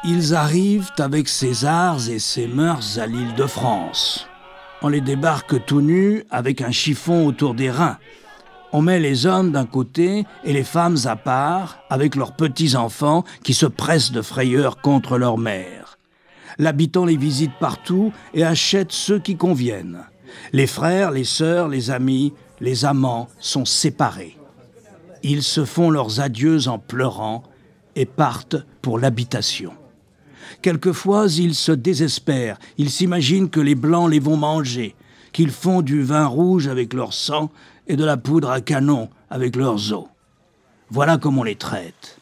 Ils arrivent avec ces arts et ces mœurs à l'île de France. On les débarque tout nus avec un chiffon autour des reins. On met les hommes d'un côté et les femmes à part, avec leurs petits-enfants qui se pressent de frayeur contre leur mère. L'habitant les visite partout et achète ceux qui conviennent. Les frères, les sœurs, les amis, les amants sont séparés. Ils se font leurs adieux en pleurant et partent pour l'habitation. Quelquefois, ils se désespèrent. Ils s'imaginent que les Blancs les vont manger, qu'ils font du vin rouge avec leur sang et de la poudre à canon avec leurs os. Voilà comme on les traite.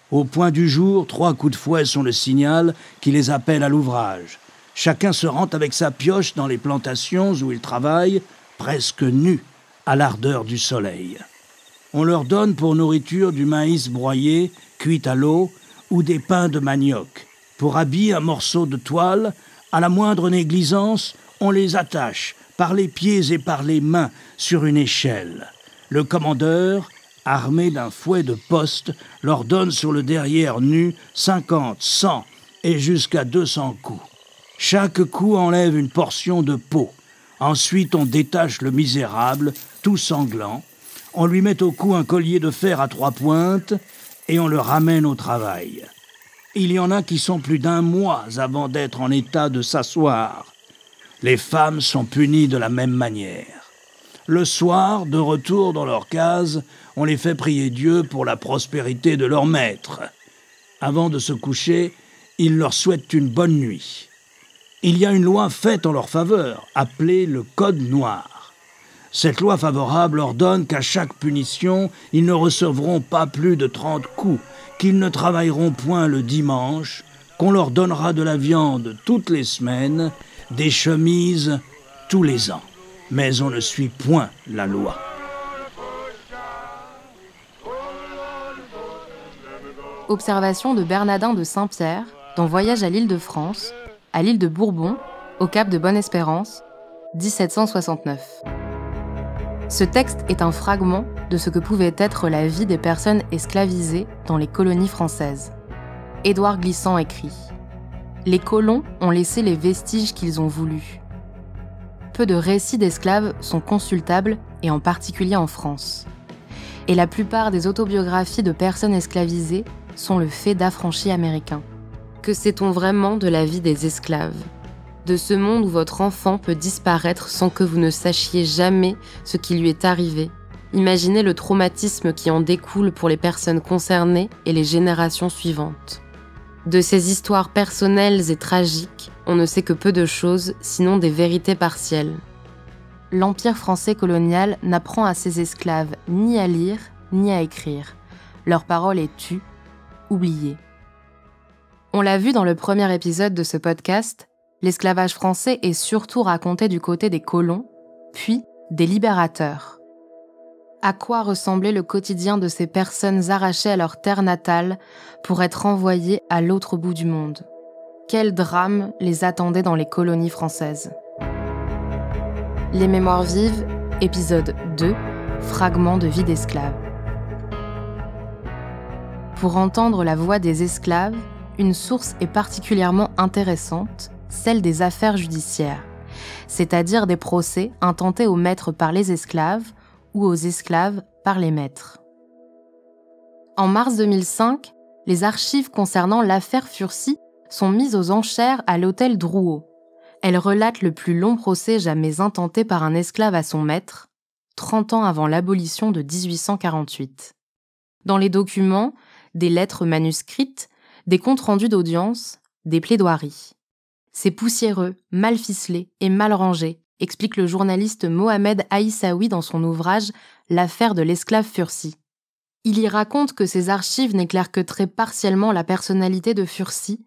Au point du jour, 3 coups de fouet sont le signal qui les appelle à l'ouvrage. Chacun se rend avec sa pioche dans les plantations où ils travaillent, presque nus, à l'ardeur du soleil. On leur donne pour nourriture du maïs broyé, cuit à l'eau, ou des pains de manioc. Pour habiller un morceau de toile, à la moindre négligence, on les attache par les pieds et par les mains sur une échelle. Le commandeur, armé d'un fouet de poste, leur donne sur le derrière nu 50, 100 et jusqu'à 200 coups. Chaque coup enlève une portion de peau. Ensuite, on détache le misérable, tout sanglant. On lui met au cou un collier de fer à 3 pointes et on le ramène au travail. Il y en a qui sont plus d'1 mois avant d'être en état de s'asseoir. Les femmes sont punies de la même manière. Le soir, de retour dans leur case, on les fait prier Dieu pour la prospérité de leur maître. Avant de se coucher, ils leur souhaitent une bonne nuit. Il y a une loi faite en leur faveur, appelée le Code noir. Cette loi favorable ordonne qu'à chaque punition, ils ne recevront pas plus de 30 coups, qu'ils ne travailleront point le dimanche, qu'on leur donnera de la viande toutes les semaines, des chemises tous les ans. Mais on ne suit point la loi. Observation de Bernardin de Saint-Pierre dans Voyage à l'île de France, à l'île de Bourbon, au cap de Bonne-Espérance, 1769. Ce texte est un fragment de ce que pouvait être la vie des personnes esclavisées dans les colonies françaises. Édouard Glissant écrit « Les colons ont laissé les vestiges qu'ils ont voulus. Peu de récits d'esclaves sont consultables, et en particulier en France. Et la plupart des autobiographies de personnes esclavisées sont le fait d'affranchis américains. Que sait-on vraiment de la vie des esclaves ? De ce monde où votre enfant peut disparaître sans que vous ne sachiez jamais ce qui lui est arrivé. Imaginez le traumatisme qui en découle pour les personnes concernées et les générations suivantes. De ces histoires personnelles et tragiques, on ne sait que peu de choses, sinon des vérités partielles. L'Empire français colonial n'apprend à ses esclaves ni à lire, ni à écrire. Leur parole est tue, oubliée. On l'a vu dans le premier épisode de ce podcast, l'esclavage français est surtout raconté du côté des colons, puis des libérateurs. À quoi ressemblait le quotidien de ces personnes arrachées à leur terre natale pour être envoyées à l'autre bout du monde ? Quel drame les attendait dans les colonies françaises ? Les Mémoires vives, épisode 2, fragments de vie d'esclaves. Pour entendre la voix des esclaves, une source est particulièrement intéressante, celle des affaires judiciaires, c'est-à-dire des procès intentés aux maîtres par les esclaves ou aux esclaves par les maîtres. En mars 2005, les archives concernant l'affaire Furcy sont mises aux enchères à l'hôtel Drouot. Elles relatent le plus long procès jamais intenté par un esclave à son maître, 30 ans avant l'abolition de 1848. Dans les documents, des lettres manuscrites, des comptes rendus d'audience, des plaidoiries. C'est poussiéreux, mal ficelé et mal rangé, explique le journaliste Mohamed Aïssaoui dans son ouvrage « L'affaire de l'esclave Furcy ». Il y raconte que ces archives n'éclairent que très partiellement la personnalité de Furcy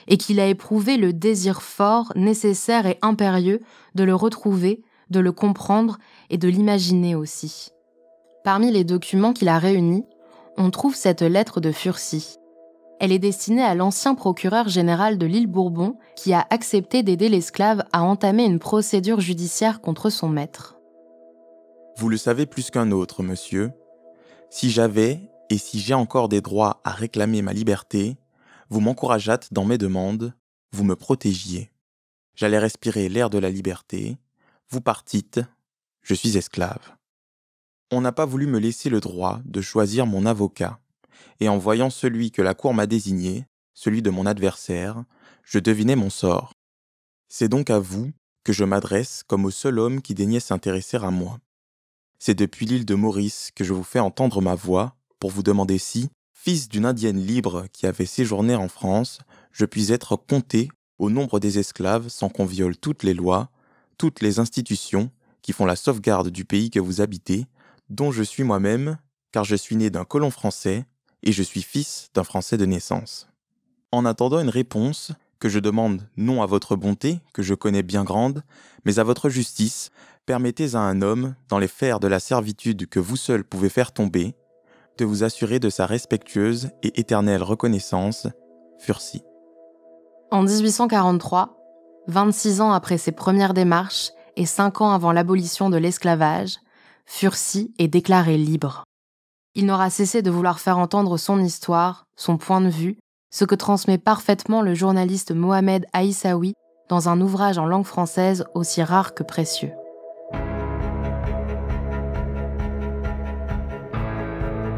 et qu'il a éprouvé le désir fort, nécessaire et impérieux de le retrouver, de le comprendre et de l'imaginer aussi. Parmi les documents qu'il a réunis, on trouve cette lettre de Furcy. Elle est destinée à l'ancien procureur général de l'île Bourbon qui a accepté d'aider l'esclave à entamer une procédure judiciaire contre son maître. Vous le savez plus qu'un autre, monsieur. Si j'avais, et si j'ai encore des droits à réclamer ma liberté, vous m'encourageâtes dans mes demandes, vous me protégiez. J'allais respirer l'air de la liberté, vous partîtes, je suis esclave. On n'a pas voulu me laisser le droit de choisir mon avocat, et en voyant celui que la cour m'a désigné, celui de mon adversaire, je devinais mon sort. C'est donc à vous que je m'adresse comme au seul homme qui daignait s'intéresser à moi. C'est depuis l'île de Maurice que je vous fais entendre ma voix pour vous demander si, fils d'une indienne libre qui avait séjourné en France, je puis être compté au nombre des esclaves sans qu'on viole toutes les lois, toutes les institutions qui font la sauvegarde du pays que vous habitez, dont je suis moi-même, car je suis né d'un colon français et je suis fils d'un Français de naissance. En attendant une réponse, que je demande non à votre bonté, que je connais bien grande, mais à votre justice, permettez à un homme, dans les fers de la servitude que vous seul pouvez faire tomber, de vous assurer de sa respectueuse et éternelle reconnaissance, Furcy. En 1843, 26 ans après ses premières démarches et 5 ans avant l'abolition de l'esclavage, Furcy est déclaré libre. Il n'aura cessé de vouloir faire entendre son histoire, son point de vue, ce que transmet parfaitement le journaliste Mohamed Aïssaoui dans un ouvrage en langue française aussi rare que précieux.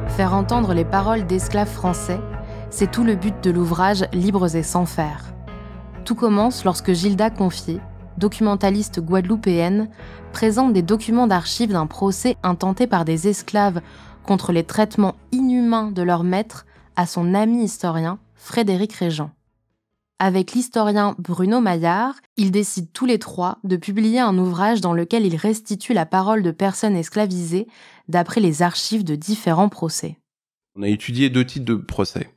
Faire entendre les paroles d'esclaves français, c'est tout le but de l'ouvrage Libres et sans faire. Tout commence lorsque Gilda Confier, documentaliste guadeloupéenne, présente des documents d'archives d'un procès intenté par des esclaves contre les traitements inhumains de leurs maîtres à son ami historien Frédéric Régent. Avec l'historien Bruno Maillard, ils décident tous les trois de publier un ouvrage dans lequel ils restituent la parole de personnes esclavisées d'après les archives de différents procès. On a étudié 2 types de procès.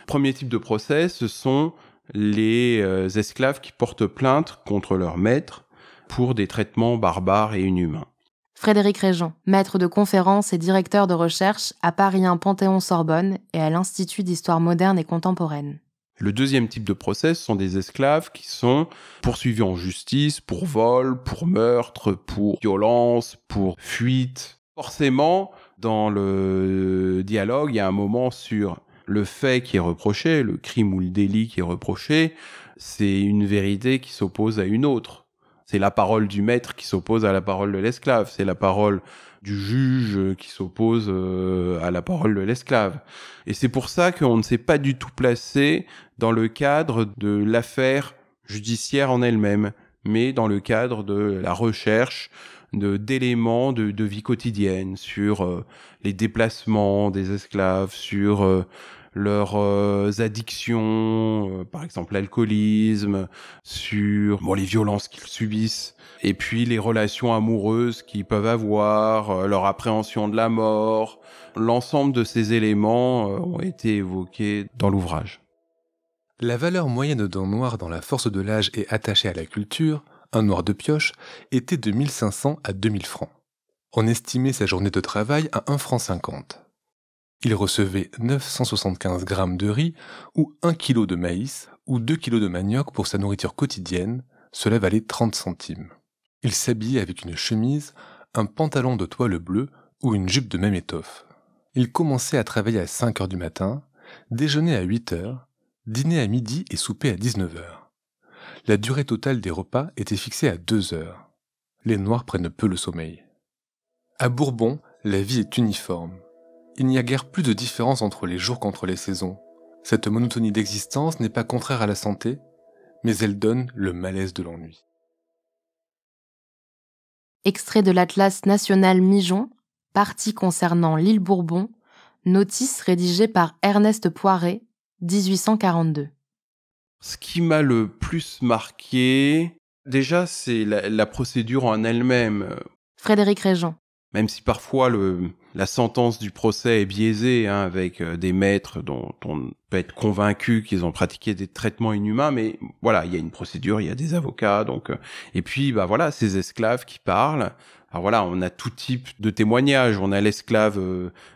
Premier type de procès, ce sont les esclaves qui portent plainte contre leurs maîtres pour des traitements barbares et inhumains. Frédéric Régent, maître de conférences et directeur de recherche à Paris 1 Panthéon-Sorbonne et à l'Institut d'histoire moderne et contemporaine. Le deuxième type de procès, ce sont des esclaves qui sont poursuivis en justice pour vol, pour meurtre, pour violence, pour fuite. Forcément, dans le dialogue, il y a un moment sur le fait qui est reproché, le crime ou le délit qui est reproché, c'est une vérité qui s'oppose à une autre. C'est la parole du maître qui s'oppose à la parole de l'esclave. C'est la parole du juge qui s'oppose à la parole de l'esclave. Et c'est pour ça qu'on ne s'est pas du tout placé dans le cadre de l'affaire judiciaire en elle-même, mais dans le cadre de la recherche d'éléments de vie quotidienne, sur les déplacements des esclaves, sur leurs addictions, par exemple l'alcoolisme, sur les violences qu'ils subissent, et puis les relations amoureuses qu'ils peuvent avoir, leur appréhension de la mort. L'ensemble de ces éléments ont été évoqués dans l'ouvrage. La valeur moyenne d'un noir dans la force de l'âge et attachée à la culture, un noir de pioche, était de 1500 à 2000 francs. On estimait sa journée de travail à 1,50 franc. Il recevait 975 grammes de riz ou 1 kg de maïs ou 2 kg de manioc pour sa nourriture quotidienne, cela valait 30 centimes. Il s'habillait avec une chemise, un pantalon de toile bleue ou une jupe de même étoffe. Il commençait à travailler à 5 heures du matin, déjeunait à 8 heures, dînait à midi et soupait à 19 heures. La durée totale des repas était fixée à 2 heures. Les Noirs prennent peu le sommeil. À Bourbon, la vie est uniforme. Il n'y a guère plus de différence entre les jours qu'entre les saisons. Cette monotonie d'existence n'est pas contraire à la santé, mais elle donne le malaise de l'ennui. Extrait de l'Atlas national Migeon, partie concernant l'île Bourbon, notice rédigée par Ernest Poiret, 1842. Ce qui m'a le plus marqué, déjà, c'est la procédure en elle-même. Frédéric Régent. Même si parfois la sentence du procès est biaisée, hein, avec des maîtres dont on peut être convaincu qu'ils ont pratiqué des traitements inhumains, mais voilà, il y a une procédure, il y a des avocats, donc et puis voilà, ces esclaves qui parlent. Alors voilà, on a tout type de témoignages. On a l'esclave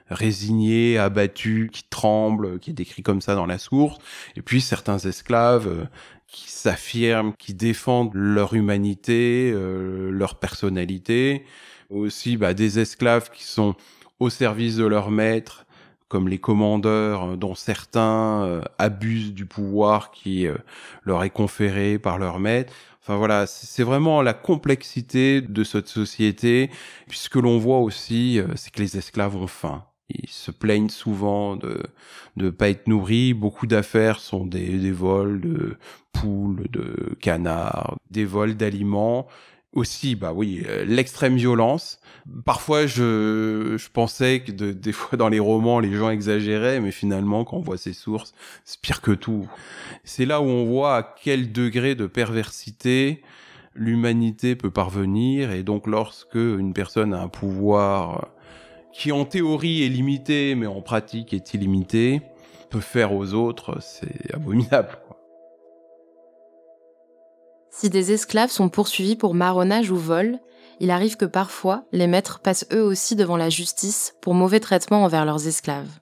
résigné, abattu, qui tremble, qui est décrit comme ça dans la source, et puis certains esclaves qui s'affirment, qui défendent leur humanité, leur personnalité. Aussi des esclaves qui sont au service de leur maître, comme les commandeurs, dont certains abusent du pouvoir qui leur est conféré par leur maître. Enfin voilà, c'est vraiment la complexité de cette société. Puis ce que l'on voit aussi, c'est que les esclaves ont faim. Ils se plaignent souvent de pas être nourris. Beaucoup d'affaires sont des vols de poules, de canards, des vols d'aliments. Aussi, l'extrême violence. Parfois, je pensais que des fois dans les romans, les gens exagéraient, mais finalement, quand on voit ces sources, c'est pire que tout. C'est là où on voit à quel degré de perversité l'humanité peut parvenir, et donc lorsque une personne a un pouvoir qui en théorie est limité, mais en pratique est illimité, peut faire aux autres, c'est abominable, quoi. Si des esclaves sont poursuivis pour marronnage ou vol, il arrive que parfois, les maîtres passent eux aussi devant la justice pour mauvais traitement envers leurs esclaves.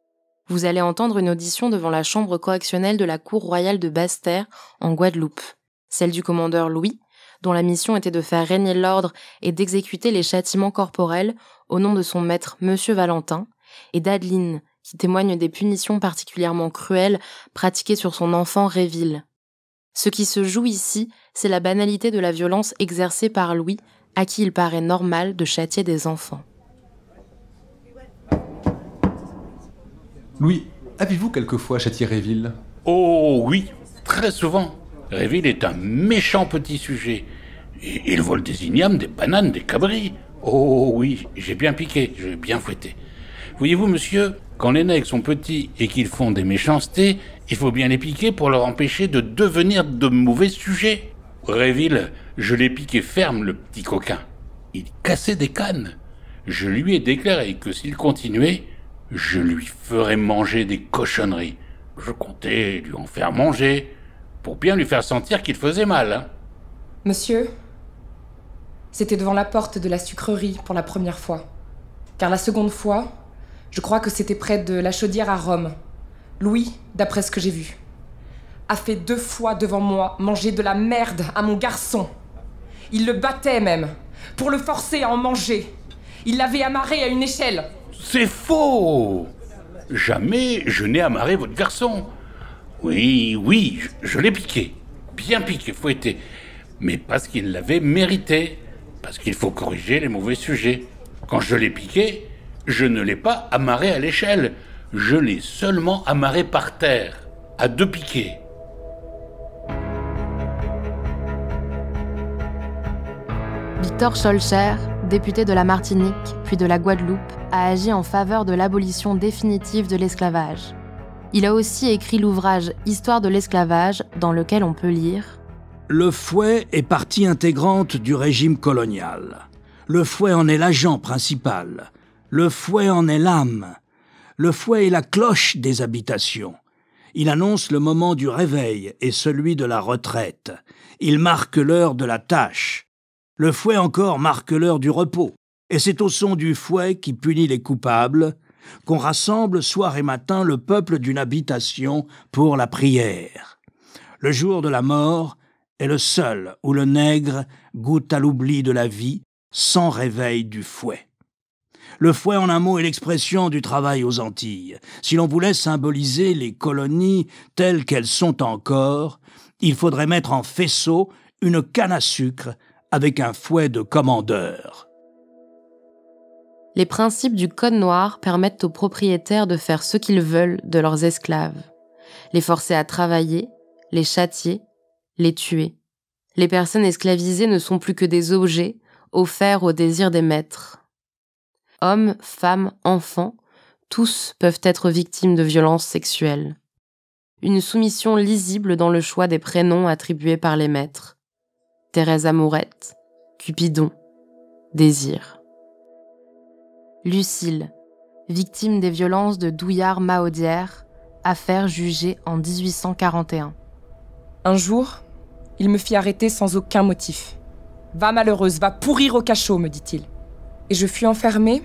Vous allez entendre une audition devant la chambre correctionnelle de la Cour royale de Basse-Terre, en Guadeloupe. Celle du commandeur Louis, dont la mission était de faire régner l'ordre et d'exécuter les châtiments corporels au nom de son maître Monsieur Valentin, et d'Adeline, qui témoigne des punitions particulièrement cruelles pratiquées sur son enfant Réville. Ce qui se joue ici, c'est la banalité de la violence exercée par Louis, à qui il paraît normal de châtier des enfants. Louis, avez-vous quelquefois châtié Réville ? Oh oui, très souvent. Réville est un méchant petit sujet. Il vole des ignames, des bananes, des cabris. Oh oui, j'ai bien piqué, j'ai bien fouetté. Voyez-vous, monsieur, quand les nègres sont petits et qu'ils font des méchancetés, il faut bien les piquer pour leur empêcher de devenir de mauvais sujets. Réville, je l'ai piqué ferme, le petit coquin. Il cassait des cannes. Je lui ai déclaré que s'il continuait, je lui ferais manger des cochonneries. Je comptais lui en faire manger, pour bien lui faire sentir qu'il faisait mal, hein. Monsieur, c'était devant la porte de la sucrerie pour la première fois. Car la seconde fois, je crois que c'était près de la Chaudière à Rome. Louis, d'après ce que j'ai vu, a fait 2 fois devant moi manger de la merde à mon garçon. Il le battait même, pour le forcer à en manger. Il l'avait amarré à une échelle. C'est faux! Jamais je n'ai amarré votre garçon. Oui, je l'ai piqué. Bien piqué, fouetté. Mais parce qu'il l'avait mérité. Parce qu'il faut corriger les mauvais sujets. Quand je l'ai piqué, je ne l'ai pas amarré à l'échelle. Je l'ai seulement amarré par terre, à 2 piquets. Victor Schœlcher, député de la Martinique, puis de la Guadeloupe, a agi en faveur de l'abolition définitive de l'esclavage. Il a aussi écrit l'ouvrage « Histoire de l'esclavage » dans lequel on peut lire « Le fouet est partie intégrante du régime colonial. Le fouet en est l'agent principal. Le fouet en est l'âme. Le fouet est la cloche des habitations. Il annonce le moment du réveil et celui de la retraite. Il marque l'heure de la tâche. Le fouet encore marque l'heure du repos. Et c'est au son du fouet qui punit les coupables qu'on rassemble soir et matin le peuple d'une habitation pour la prière. Le jour de la mort est le seul où le nègre goûte à l'oubli de la vie sans réveil du fouet. Le fouet, en un mot, est l'expression du travail aux Antilles. Si l'on voulait symboliser les colonies telles qu'elles sont encore, il faudrait mettre en faisceau une canne à sucre avec un fouet de commandeur. Les principes du Code noir permettent aux propriétaires de faire ce qu'ils veulent de leurs esclaves. Les forcer à travailler, les châtier, les tuer. Les personnes esclavisées ne sont plus que des objets offerts au désir des maîtres. Hommes, femmes, enfants, tous peuvent être victimes de violences sexuelles. Une soumission lisible dans le choix des prénoms attribués par les maîtres. Thérèse Amourette, Cupidon, Désir. Lucille, victime des violences de Douillard-Mahaudière, affaire jugée en 1841. Un jour, il me fit arrêter sans aucun motif. « Va malheureuse, va pourrir au cachot », me dit-il. Et je fus enfermée,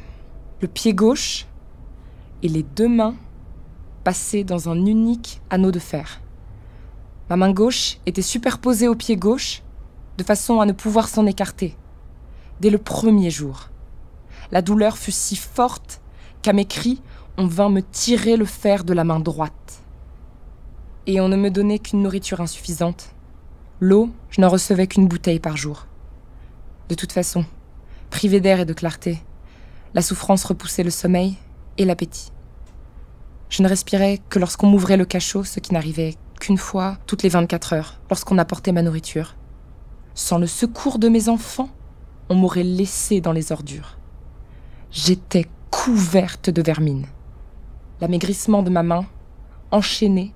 le pied gauche et les 2 mains passées dans un unique anneau de fer. Ma main gauche était superposée au pied gauche, de façon à ne pouvoir s'en écarter. Dès le premier jour, la douleur fut si forte qu'à mes cris, on vint me tirer le fer de la main droite. Et on ne me donnait qu'une nourriture insuffisante. L'eau, je n'en recevais qu'une bouteille par jour. De toute façon, privée d'air et de clarté, la souffrance repoussait le sommeil et l'appétit. Je ne respirais que lorsqu'on m'ouvrait le cachot, ce qui n'arrivait qu'une fois toutes les 24 heures, lorsqu'on apportait ma nourriture. Sans le secours de mes enfants, on m'aurait laissée dans les ordures. J'étais couverte de vermine. L'amaigrissement de ma main, enchaînée,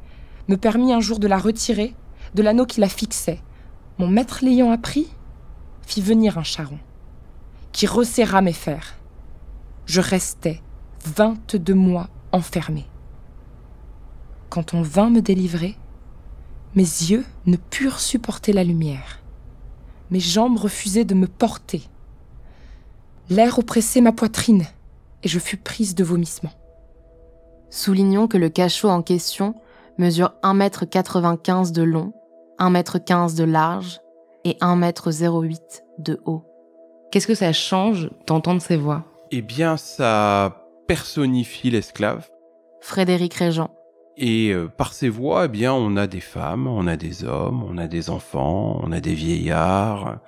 me permit un jour de la retirer de l'anneau qui la fixait. Mon maître l'ayant appris, fit venir un charron, qui resserra mes fers. Je restais 22 mois enfermée. Quand on vint me délivrer, mes yeux ne purent supporter la lumière. Mes jambes refusaient de me porter. L'air oppressait ma poitrine et je fus prise de vomissements. Soulignons que le cachot en question mesure 1,95 m de long, 1,15 m de large et 1,08 m de haut. Qu'est-ce que ça change d'entendre ces voix ? Eh bien, ça personnifie l'esclave. Frédéric Régent. Et par ces voix, eh bien, on a des femmes, on a des hommes, on a des enfants, on a des vieillards.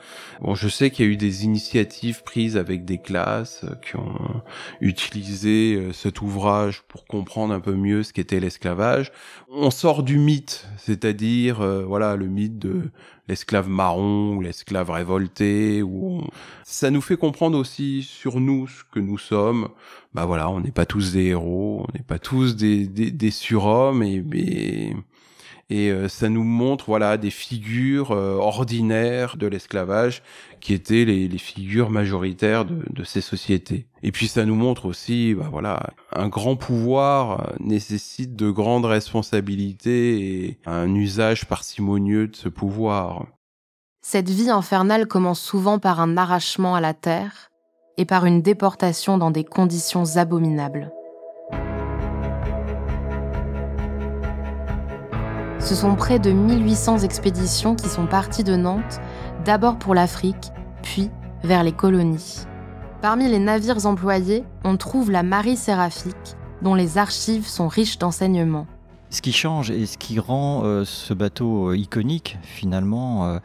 Bon, je sais qu'il y a eu des initiatives prises avec des classes qui ont utilisé cet ouvrage pour comprendre un peu mieux ce qu'était l'esclavage. On sort du mythe, c'est-à-dire, voilà, le mythe de l'esclave marron ou l'esclave révolté. Ça nous fait comprendre aussi sur nous ce que nous sommes. Bah voilà, on n'est pas tous des héros, on n'est pas tous des surhommes et ça nous montre voilà des figures ordinaires de l'esclavage qui étaient les figures majoritaires de ces sociétés. Et puis ça nous montre aussi bah voilà un grand pouvoir nécessite de grandes responsabilités et un usage parcimonieux de ce pouvoir. Cette vie infernale commence souvent par un arrachement à la terre et par une déportation dans des conditions abominables. Ce sont près de 1800 expéditions qui sont parties de Nantes, d'abord pour l'Afrique, puis vers les colonies. Parmi les navires employés, on trouve la Marie Séraphique, dont les archives sont riches d'enseignements. Ce qui change et ce qui rend ce bateau iconique, finalement,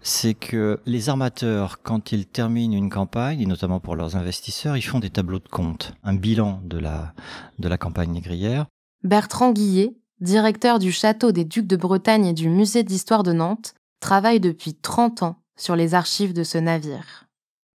c'est que les armateurs, quand ils terminent une campagne, et notamment pour leurs investisseurs, ils font des tableaux de compte, un bilan de la campagne négrière. Bertrand Guillet, directeur du château des Ducs de Bretagne et du musée d'histoire de Nantes, travaille depuis 30 ans sur les archives de ce navire.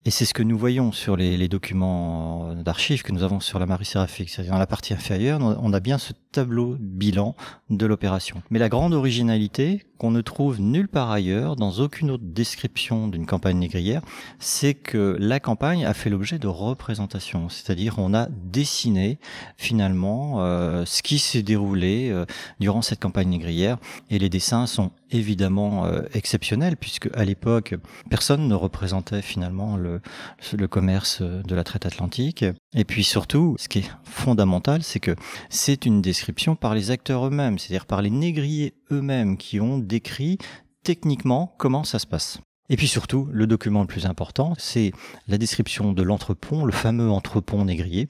Et c'est ce que nous voyons sur les documents d'archives que nous avons sur la Marie Séraphique. C'est-à-dire dans la partie inférieure, on a bien ce tableau bilan de l'opération. Mais la grande originalité, qu'on ne trouve nulle part ailleurs, dans aucune autre description d'une campagne négrière, c'est que la campagne a fait l'objet de représentations. C'est-à-dire on a dessiné finalement ce qui s'est déroulé durant cette campagne négrière. Et les dessins sont évidemment exceptionnels, puisque à l'époque, personne ne représentait finalement le commerce de la traite atlantique. Et puis surtout, ce qui est fondamental, c'est que c'est une description par les acteurs eux-mêmes, c'est-à-dire par les négriers eux-mêmes qui ont décrit techniquement comment ça se passe. Et puis surtout, le document le plus important, c'est la description de l'entrepont, le fameux entrepont négrier,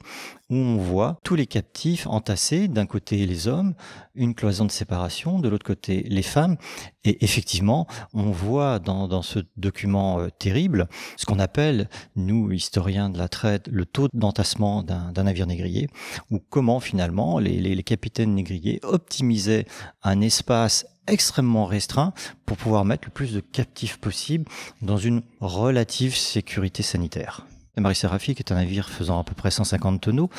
où on voit tous les captifs entassés, d'un côté les hommes, une cloison de séparation, de l'autre côté les femmes. Et effectivement, on voit dans ce document terrible ce qu'on appelle, nous, historiens de la traite, le taux d'entassement d'un navire négrier, ou comment finalement les capitaines négriers optimisaient un espace extrêmement restreint pour pouvoir mettre le plus de captifs possible dans une relative sécurité sanitaire. La Marie Séraphique est un navire faisant à peu près 150 tonneaux.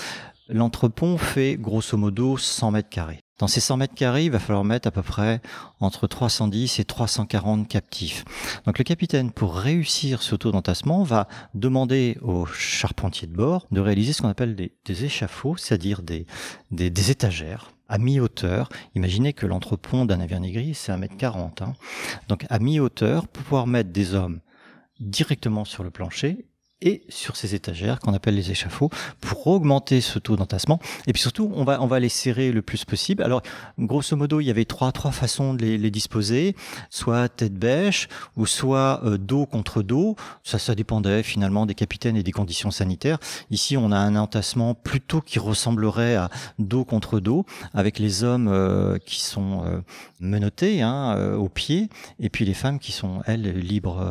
L'entrepont fait grosso modo 100 mètres carrés. Dans ces 100 mètres carrés, il va falloir mettre à peu près entre 310 et 340 captifs. Donc le capitaine, pour réussir ce taux d'entassement, va demander aux charpentiers de bord de réaliser ce qu'on appelle des échafauds, c'est-à-dire des étagères à mi-hauteur. Imaginez que l'entrepont d'un navire négrier, c'est 1,40 m. Donc à mi-hauteur, pour pouvoir mettre des hommes directement sur le plancher et sur ces étagères qu'on appelle les échafauds pour augmenter ce taux d'entassement. Et puis surtout, on va les serrer le plus possible. Alors, grosso modo, il y avait trois façons de les disposer, soit tête bêche ou soit dos contre dos. Ça dépendait finalement des capitaines et des conditions sanitaires. Ici, on a un entassement plutôt qui ressemblerait à dos contre dos, avec les hommes qui sont menottés aux pieds, et puis les femmes qui sont, elles, libres,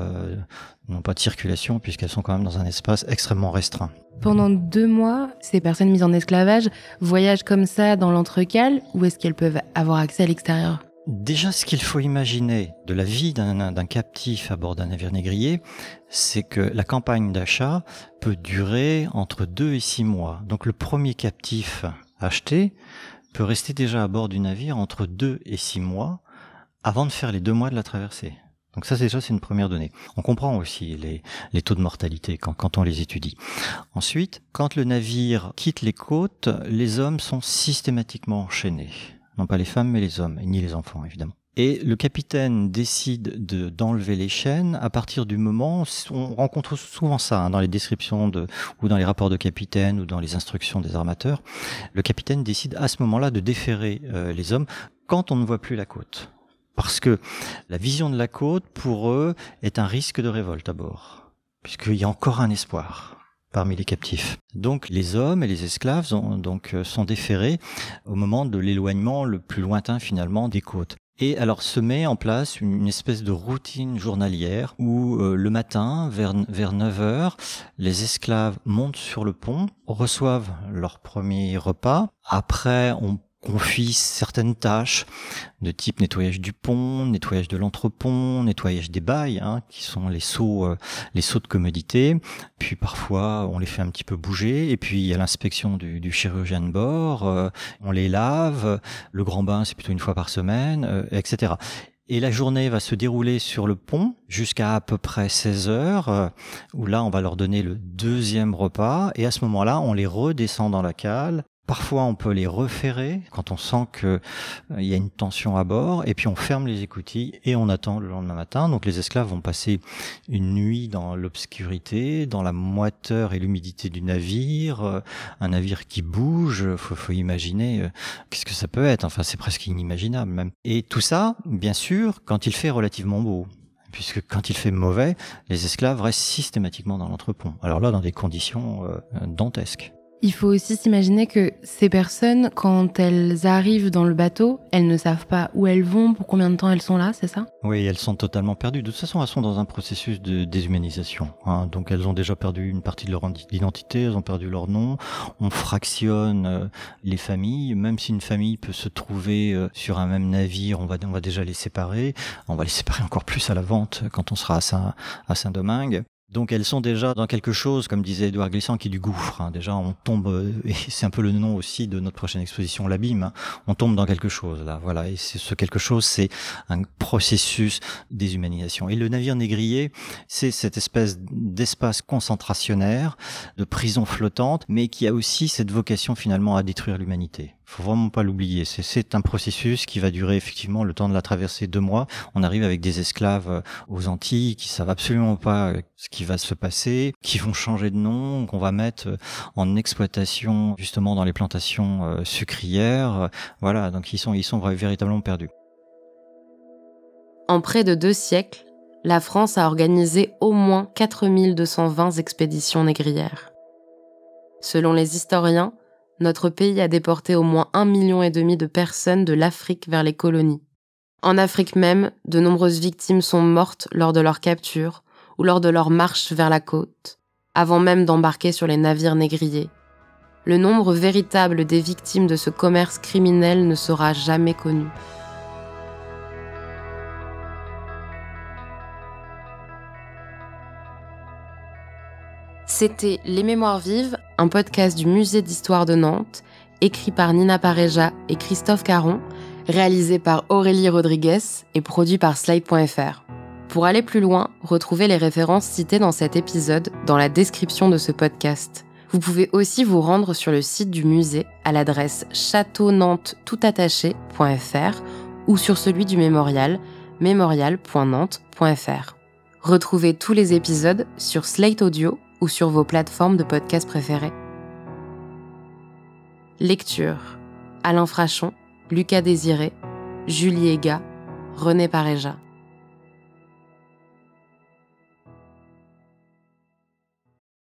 n'ont pas de circulation puisqu'elles sont quand même dans un espace extrêmement restreint. Pendant 2 mois, ces personnes mises en esclavage voyagent comme ça dans l'entrecale, ou est-ce qu'elles peuvent avoir accès à l'extérieur ? Déjà, ce qu'il faut imaginer de la vie d'un captif à bord d'un navire négrier, c'est que la campagne d'achat peut durer entre 2 et 6 mois. Donc le premier captif acheté peut rester déjà à bord du navire entre 2 et 6 mois avant de faire les 2 mois de la traversée. Donc ça, déjà, c'est une première donnée. On comprend aussi les taux de mortalité quand on les étudie. Ensuite, quand le navire quitte les côtes, les hommes sont systématiquement enchaînés. Non pas les femmes, mais les hommes, ni les enfants, évidemment. Et le capitaine décide d'enlever les chaînes à partir du moment, on rencontre souvent ça dans les descriptions ou dans les rapports de capitaine ou dans les instructions des armateurs, le capitaine décide à ce moment-là de déferrer les hommes quand on ne voit plus la côte. Parce que la vision de la côte, pour eux, est un risque de révolte à bord, puisqu'il y a encore un espoir parmi les captifs. Donc les hommes et les esclaves sont déférés au moment de l'éloignement le plus lointain finalement des côtes. Et alors se met en place une espèce de routine journalière où le matin, vers 9h, les esclaves montent sur le pont, reçoivent leur premier repas. Après, on confie certaines tâches de type nettoyage du pont, nettoyage de l'entrepont, nettoyage des bails, qui sont les seaux de commodité. Puis parfois, on les fait un petit peu bouger. Et puis, il y a l'inspection du chirurgien de bord. On les lave. Le grand bain, c'est plutôt une fois par semaine, etc. Et la journée va se dérouler sur le pont jusqu'à peu près 16 heures, où là, on va leur donner le deuxième repas. Et à ce moment-là, on les redescend dans la cale. Parfois, on peut les referrer quand on sent qu'il y a une tension à bord, et puis on ferme les écoutilles et on attend le lendemain matin. Donc les esclaves vont passer une nuit dans l'obscurité, dans la moiteur et l'humidité du navire, un navire qui bouge, faut imaginer qu'est-ce que ça peut être, enfin c'est presque inimaginable même. Et tout ça, bien sûr, quand il fait relativement beau. Puisque quand il fait mauvais, les esclaves restent systématiquement dans l'entrepont. Alors là, dans des conditions dantesques. Il faut aussi s'imaginer que ces personnes, quand elles arrivent dans le bateau, elles ne savent pas où elles vont, pour combien de temps elles sont là, c'est ça ? Oui, elles sont totalement perdues. De toute façon, elles sont dans un processus de déshumanisation. Donc elles ont déjà perdu une partie de leur identité, elles ont perdu leur nom. On fractionne les familles. Même si une famille peut se trouver sur un même navire, on va déjà les séparer. On va les séparer encore plus à la vente quand on sera à Saint-Domingue. Donc elles sont déjà dans quelque chose, comme disait Édouard Glissant, qui est du gouffre. Déjà on tombe, et c'est un peu le nom aussi de notre prochaine exposition, l'abîme. On tombe dans quelque chose là, voilà. Et ce quelque chose, c'est un processus de déshumanisation. Et le navire négrier, c'est cette espèce d'espace concentrationnaire, de prison flottante, mais qui a aussi cette vocation finalement à détruire l'humanité. Faut vraiment pas l'oublier. C'est un processus qui va durer effectivement le temps de la traversée 2 mois. On arrive avec des esclaves aux Antilles qui savent absolument pas ce qui va se passer, qui vont changer de nom, qu'on va mettre en exploitation justement dans les plantations sucrières. Voilà, donc ils sont véritablement perdus. En près de 2 siècles, la France a organisé au moins 4220 expéditions négrières. Selon les historiens, notre pays a déporté au moins 1,5 million de personnes de l'Afrique vers les colonies. En Afrique même, de nombreuses victimes sont mortes lors de leur capture ou lors de leur marche vers la côte, avant même d'embarquer sur les navires négriers. Le nombre véritable des victimes de ce commerce criminel ne sera jamais connu. C'était Les Mémoires vives, un podcast du Musée d'Histoire de Nantes écrit par Nina Pareja et Christophe Caron, réalisé par Aurélie Rodriguez et produit par Slide.fr. Pour aller plus loin, retrouvez les références citées dans cet épisode dans la description de ce podcast. Vous pouvez aussi vous rendre sur le site du musée à l'adresse châteaunantetoutattaché.fr ou sur celui du mémorial, mémorial.nantes.fr. Retrouvez tous les épisodes sur Slate Audio ou sur vos plateformes de podcast préférées. Lecture: Alain Frachon, Lucas Désiré, Julie Ega, René Pareja.